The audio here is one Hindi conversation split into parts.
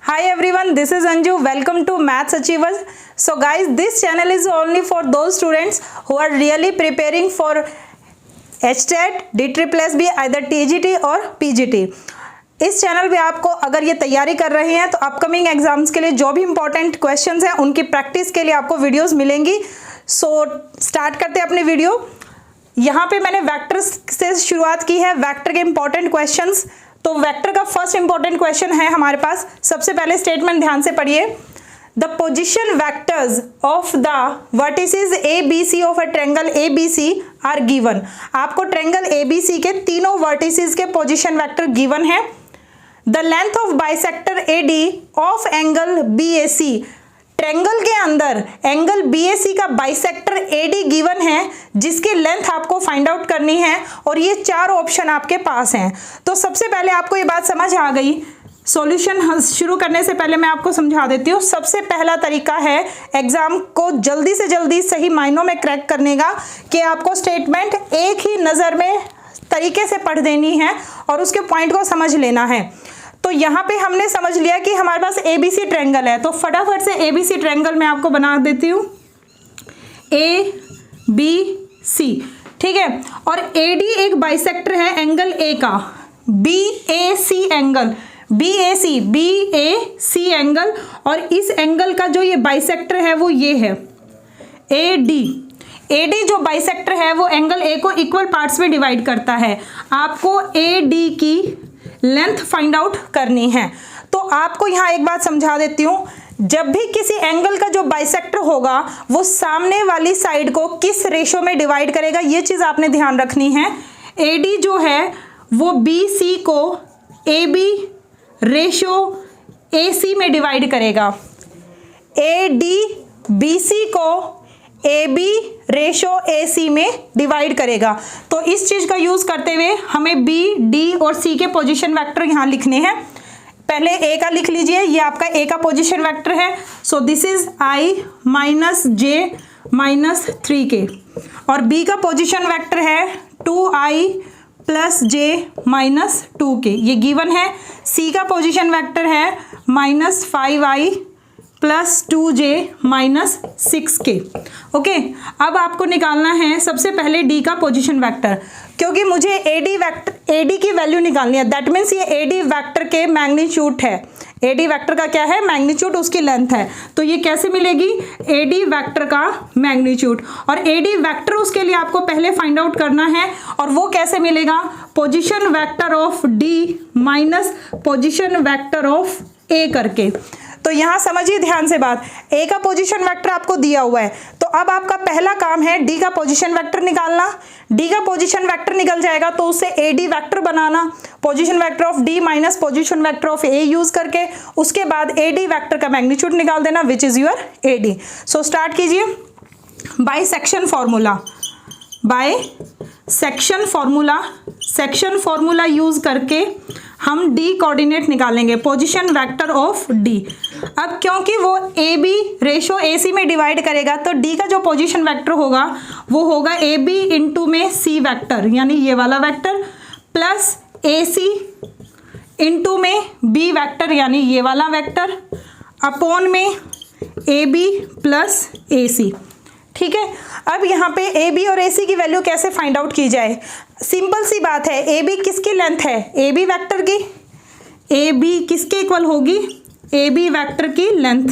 Hi everyone, this is Anju. Welcome to Maths Achievers. So guys, this channel is only for those students who are really preparing for HTET, DSSB, either TGT और PGT. इस चैनल पे आपको अगर ये तैयारी कर रहे हैं तो अपकमिंग एग्जाम्स के लिए जो भी इंपॉर्टेंट क्वेश्चंस हैं उनकी प्रैक्टिस के लिए आपको वीडियोस मिलेंगी. सो स्टार्ट करते हैं अपनी वीडियो. यहाँ पे मैंने वेक्टर से शुरुआत की है, वेक्टर के इंपॉर्टेंट क्वेश्चंस. तो वेक्टर का फर्स्ट इंपॉर्टेंट क्वेश्चन है हमारे पास. सबसे पहले स्टेटमेंट ध्यान से पढ़िए. The position vectors of the vertices A B C of a triangle A B C are given. आपको ट्रायंगल ए बी सी के तीनों वर्टिसेस के पोजिशन वेक्टर गिवन है. The length of bisector A D of angle B A C. Triangle के अंदर एंगल BAC का बाइसेक्टर AD गिवन है जिसकी लेंथ आपको फाइंड आउट करनी है और ये चार ऑप्शन आपके पास हैं. तो सबसे पहले आपको ये बात समझ आ गई. सॉल्यूशन शुरू करने से पहले मैं आपको समझा देती हूँ. सबसे पहला तरीका है एग्जाम को जल्दी से जल्दी सही मायनों में क्रैक करने का कि आपको स्टेटमेंट एक ही नज़र में तरीके से पढ़ देनी है और उसके पॉइंट को समझ लेना है. तो यहाँ पे हमने समझ लिया कि हमारे पास ABC ट्रायंगल है, तो फटाफट से ABC ट्रायंगल मैं आपको बना देती हूँ. ABC ठीक है, और AD एक बाइसेक्टर है एंगल A का. BAC एंगल BAC एंगल, और इस एंगल का जो ये बाइसेक्टर है वो ये है AD जो बाइसेक्टर है वो एंगल A को इक्वल पार्ट्स में डिवाइड करता है. आपको AD की लेंथ फाइंड आउट करनी है. तो आपको यहाँ एक बात समझा देती हूँ. जब भी किसी एंगल का जो बाइसेक्टर होगा वो सामने वाली साइड को किस रेशो में डिवाइड करेगा, ये चीज़ आपने ध्यान रखनी है. AD जो है वो BC को AB रेशो AC में डिवाइड करेगा. AD BC को AB रेशो AC में डिवाइड करेगा. तो इस चीज़ का यूज़ करते हुए हमें B, D और C के पोजीशन वेक्टर यहाँ लिखने हैं. पहले A का लिख लीजिए, ये आपका A का पोजीशन वेक्टर है. So this is I minus J minus 3K, और B का पोजीशन वेक्टर है 2I plus J minus 2K, ये गिवन है. C का पोजीशन वेक्टर है minus 5I plus 2J minus 6K. Okay, अब आपको निकालना है सबसे पहले D का पोजीशन वेक्टर, क्योंकि मुझे AD की वैल्यू निकालनी है. दैट मीन्स ये AD वेक्टर के मैग्नीट्यूड है. AD वेक्टर का क्या है? मैग्नीट्यूड, उसकी लेंथ है. तो ये कैसे मिलेगी? AD वेक्टर का मैग्नीट्यूड, और AD वेक्टर उसके लिए आपको पहले फाइंड आउट करना है. और वो कैसे मिलेगा? Position vector of D minus position vector of A करके. तो यहाँ समझिए ध्यान से बात. A का पोजीशन वेक्टर आपको दिया हुआ है, तो अब आपका पहला काम है D का पोजीशन वेक्टर निकालना. D का पोजीशन वेक्टर निकल जाएगा तो उससे AD vector banana, position vector of D minus position vector of A use करके. उसके बाद AD वेक्टर का मैग्नीट्यूड निकाल देना, which is your AD. So start कीजिए. बाय सेक्शन फॉर्मूला यूज करके हम D कोऑर्डिनेट निकालेंगे, पोजीशन वेक्टर ऑफ D. अब क्योंकि वो AB रेशो AC में डिवाइड करेगा तो D का जो पोजीशन वेक्टर होगा वो होगा AB इंटू में C वेक्टर, यानी ये वाला वेक्टर, प्लस AC इंटू में B वेक्टर, यानी ये वाला वेक्टर, अपॉन में AB प्लस AC. ठीक है. अब यहाँ पे AB और AC की वैल्यू कैसे फाइंड आउट की जाए? सिंपल सी बात है. AB किसकी लेंथ है? AB वेक्टर की. AB किसके इक्वल होगी? AB वेक्टर की लेंथ.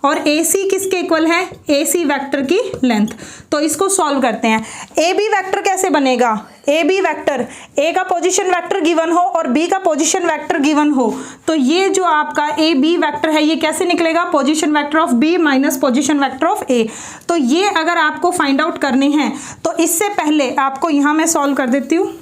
और AC किसके इक्वल है? AC वेक्टर की लेंथ. तो इसको सॉल्व करते हैं. AB वेक्टर कैसे बनेगा? AB वेक्टर, A का पोजीशन वेक्टर गिवन हो और B का पोजीशन वेक्टर गिवन हो, तो ये जो आपका AB वेक्टर है ये कैसे निकलेगा? Position vector of B minus position vector of A. तो ये अगर आपको फाइंड आउट करनी है तो इससे पहले आपको यहाँ मैं सॉल्व कर देती हूँ.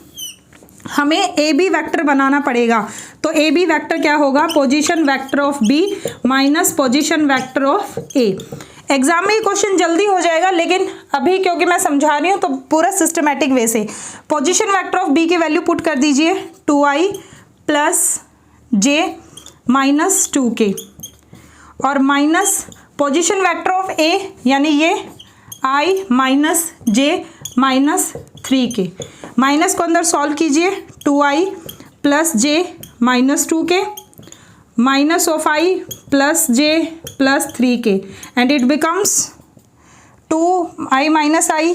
हमें AB वेक्टर बनाना पड़ेगा. तो AB वेक्टर क्या होगा? Position vector of B minus position vector of A. Exam में ये क्वेश्चन जल्दी हो जाएगा, लेकिन अभी क्योंकि मैं समझा रही हूँ तो पूरा सिस्टमेटिक वे से. पोजीशन वेक्टर ऑफ B की वैल्यू पुट कर दीजिए, 2I plus J minus 2K, और minus position vector of A यानी ये I minus J minus 3K. Minus को अंदर सॉल्व कीजिए, 2I plus J minus 2K minus of I plus J plus 3k and it becomes 2i minus I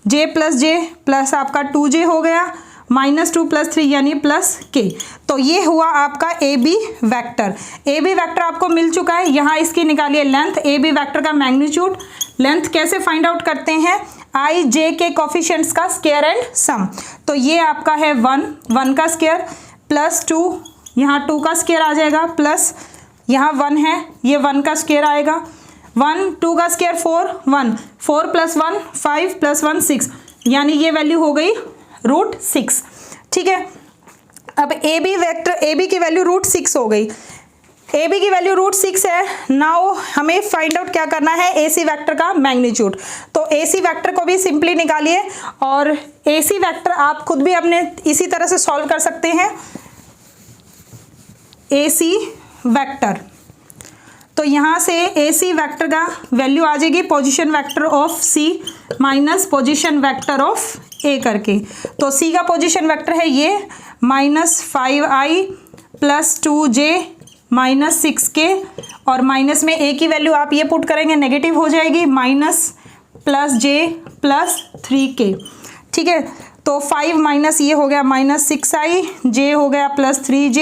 J plus आपका 2j हो गया, -2 + 3 यानी +k। तो ये हुआ आपका A B vector. A B vector आपको मिल चुका है। यहाँ इसकी निकालिए लेंथ, ए बी वैक्टर का मैग्नीट्यूड। लेंथ कैसे फाइंड आउट करते हैं? आई जे के कोफिशिएंट्स का स्क्वायर एंड सम। तो ये आपका है 1 का स्क्वायर प्लस 2, यहाँ 2 का स्क्वायर आ जाएगा, प्लस यहाँ 1 है, ये 1 का स्क्वायर आएगा, 1 2 का स्क्वायर 4 + 1 5 + 1 6 यानी ये वैल्यू हो गई √6। ठीक है, अब A B vector, A B की वैल्यू √6 हो गई। ए बी की वैल्यू √6 है। नाउ हमें फाइंड आउट क्या करना है? ए सी वैक्टर का मैग्नीट्यूड। तो ए सी वैक्टर को भी सिंपली निकालिए और ए सी वैक्टर आप खुद भी अपने इसी तरह से सॉल्व कर सकते हैं। ए सी वैक्टर, तो यहाँ से ए सी वैक्टर का वैल्यू आ जाएगी position vector of C minus position vector of A करके। तो सी का पोजीशन वेक्टर है ये -5i + 2j -6k और माइनस में ए की वैल्यू आप ये पुट करेंगे नेगेटिव हो जाएगी, -+j + 3k। ठीक है, तो 5 माइनस ये हो गया -6i, j हो गया +3j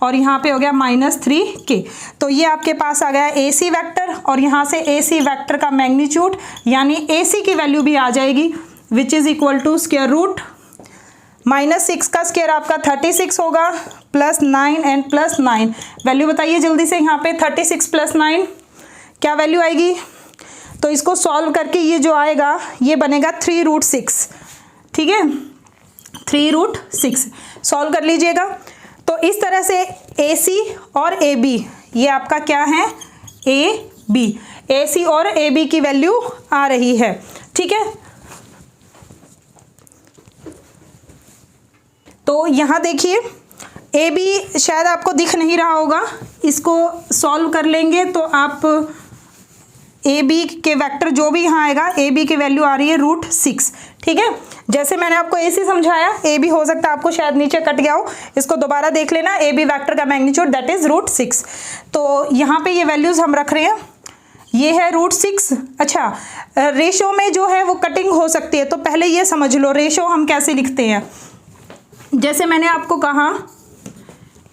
और यहाँ पे हो गया -3k। तो ये आपके पास आ गया ए सी वैक्टर और यहाँ से ए सी वैक्टर का मैग्नीट्यूड यानी ए सी की वैल्यू भी आ जाएगी which is equal to square root -6 का स्क्वायर आपका 36 होगा +9 एंड +9। वैल्यू बताइए जल्दी से यहाँ पे 36 + 9 क्या वैल्यू आएगी? तो इसको सॉल्व करके ये जो आएगा ये बनेगा 3√6। ठीक है, 3√6 सॉल्व कर लीजिएगा। तो इस तरह से ए सी और ए बी ये आपका क्या है? ए बी, ए सी और ए बी की वैल्यू आ रही है। ठीक है, तो यहाँ देखिए ए बी शायद आपको दिख नहीं रहा होगा, इसको सॉल्व कर लेंगे तो आप ए बी के वेक्टर जो भी यहाँ आएगा ए बी की वैल्यू आ रही है √6। ठीक है, जैसे मैंने आपको ए सी समझाया, ए बी हो सकता है आपको शायद नीचे कट गया हो, इसको दोबारा देख लेना। ए बी वेक्टर का मैग्नीट्यूड दैट इज √6। तो यहाँ पे ये वैल्यूज हम रख रहे हैं, ये है √6। अच्छा, रेशो में जो है वो कटिंग हो सकती है, तो पहले ये समझ लो रेशो हम कैसे लिखते हैं। जैसे मैंने आपको कहा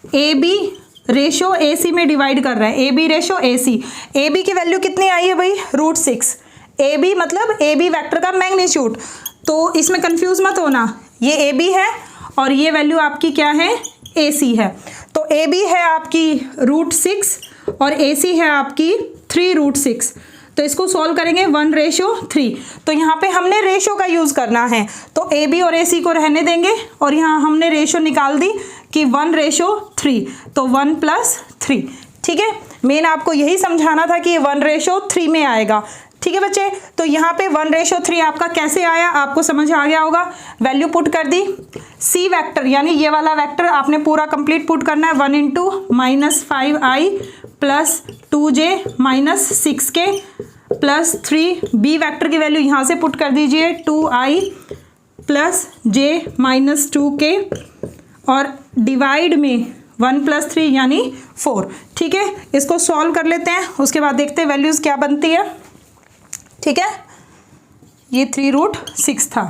ए बी रेशो ए सी में डिवाइड कर रहा है, A B ratio A C. A B की वैल्यू कितनी आई है भाई? √6। ए बी मतलब ए बी वैक्टर का मैग्नीट्यूड। तो इसमें कंफ्यूज मत होना, ये ए बी है और ये वैल्यू आपकी क्या है? ए सी है। तो ए बी है आपकी √6 और ए सी है आपकी 3√6। तो इसको सॉल्व करेंगे 1:3। तो यहाँ पे हमने रेशो का यूज़ करना है, तो ए बी और ए सी को रहने देंगे और यहाँ हमने रेशो निकाल दी कि 1:3, तो 1 + 3। ठीक है, मेन आपको यही समझाना था कि ये 1:3 में आएगा। ठीक है बच्चे, तो यहाँ पे 1:3 आपका कैसे आया आपको समझ आ गया होगा। वैल्यू पुट कर दी, सी वेक्टर यानी ये वाला वेक्टर आपने पूरा कंप्लीट पुट करना है। 1 × -5i + 2j -6k + 3। B vector की वैल्यू यहाँ से पुट कर दीजिए 2i + j -2k और डिवाइड में 1 + 3 यानी 4। ठीक है, इसको सॉल्व कर लेते हैं, उसके बाद देखते हैं वैल्यूज़ क्या बनती है। ठीक है, ये 3√6 था।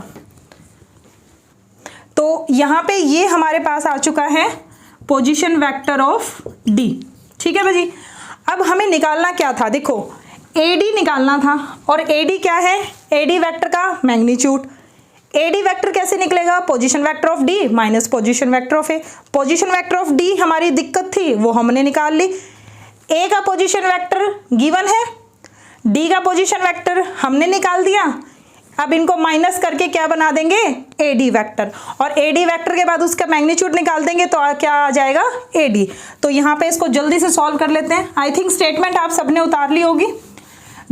तो यहाँ पे ये हमारे पास आ चुका है पोजीशन वेक्टर ऑफ डी। ठीक है भाई, अब हमें निकालना क्या था? देखो ए डी निकालना था और ए डी क्या है? ए डी वेक्टर का मैग्नीट्यूड। ए डी वेक्टर कैसे निकलेगा? Position vector of D minus position vector of A. Position vector of D हमारी दिक्कत थी, वो हमने निकाल ली। ए का पोजीशन वेक्टर गिवन है, डी का पोजीशन वेक्टर हमने निकाल दिया। अब इनको माइनस करके क्या बना देंगे? ए डी वेक्टर, और ए डी वेक्टर के बाद उसका मैग्नीट्यूड निकाल देंगे तो क्या आ जाएगा? A D. तो यहाँ पे इसको जल्दी से सॉल्व कर लेते हैं। आई थिंक स्टेटमेंट आप सबने उतार ली होगी।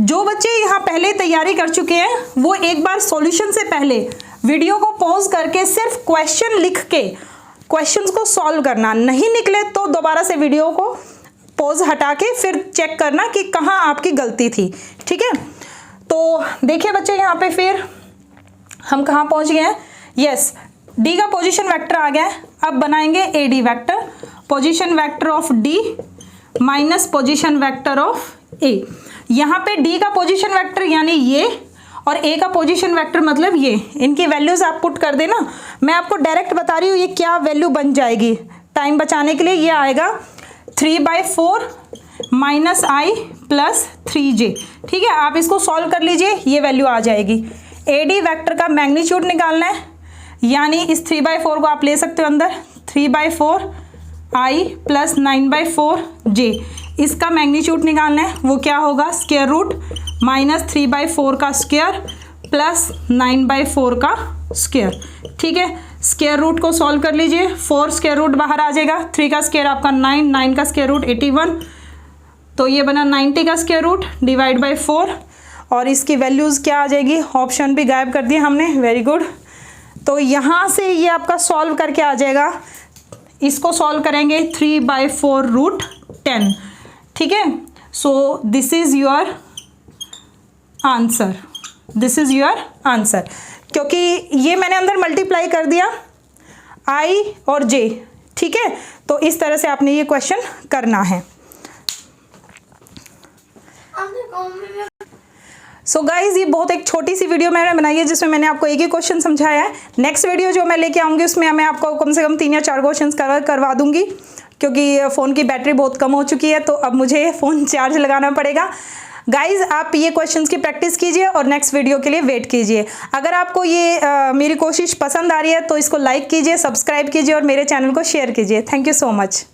जो बच्चे यहाँ पहले तैयारी कर चुके हैं वो एक बार सॉल्यूशन से पहले वीडियो को पॉज करके सिर्फ क्वेश्चन लिख के क्वेश्चंस को सॉल्व करना। नहीं निकले तो दोबारा से वीडियो को पॉज हटा के फिर चेक करना कि कहाँ आपकी गलती थी। ठीक है, तो देखिए बच्चे यहाँ पे फिर हम कहाँ पहुँच गए हैं? यस, डी का पोजीशन वेक्टर आ गया है। अब बनाएंगे A D vector position vector of D minus position vector of A. यहाँ पे डी का पोजीशन वेक्टर यानी ये और ए का पोजीशन वेक्टर मतलब ये, इनकी वैल्यूज आप पुट कर देना। मैं आपको डायरेक्ट बता रही हूँ ये क्या वैल्यू बन जाएगी। टाइम बचाने के लिए ये आएगा 3/4 माइनस आई प्लस 3j। ठीक है, आप इसको सॉल्व कर लीजिए, ये वैल्यू आ जाएगी। एडी वेक्टर का मैग्नीट्यूड निकालना है, यानी इस 3/4 को आप ले सकते हो अंदर, 3/4 आई प्लस 9/4j। इसका मैग्नीट्यूड निकालना है, वो क्या होगा, स्क्वायर रूट माइनस 3/4 का स्क्वायर प्लस 9/4 का स्क्वायर। ठीक है, स्क्वायर रूट को सॉल्व कर लीजिए, 4 स्क्वायर रूट बाहर आ जाएगा, 3 का स्क्वायर आपका 9, 9 का स्क्वायर रूट 81, तो ये बना 90 का स्क्वायर रूट डिवाइड बाय 4। और इसकी वैल्यूज़ क्या आ जाएगी, ऑप्शन भी गायब कर दिया हमने, वेरी गुड। तो यहाँ से ये आपका सॉल्व करके आ जाएगा, इसको सॉल्व करेंगे 3/4 रूट 10। ठीक है, so this is your answer, this is your answer. क्योंकि ये मैंने अंदर मल्टीप्लाई कर दिया आई और जे। ठीक है, तो इस तरह से आपने ये क्वेश्चन करना है। सो गाइज, ये बहुत एक छोटी सी वीडियो मैंने बनाई है जिसमें मैंने आपको एक ही क्वेश्चन समझाया है। नेक्स्ट वीडियो जो मैं लेके आऊँगी उसमें मैं आपको कम से कम 3 या 4 क्वेश्चन करवा दूंगी, क्योंकि फ़ोन की बैटरी बहुत कम हो चुकी है, तो अब मुझे फ़ोन चार्ज लगाना पड़ेगा। गाइज, आप ये क्वेश्चंस की प्रैक्टिस कीजिए और नेक्स्ट वीडियो के लिए वेट कीजिए। अगर आपको ये मेरी कोशिश पसंद आ रही है तो इसको लाइक कीजिए, सब्सक्राइब कीजिए और मेरे चैनल को शेयर कीजिए। Thank you so much.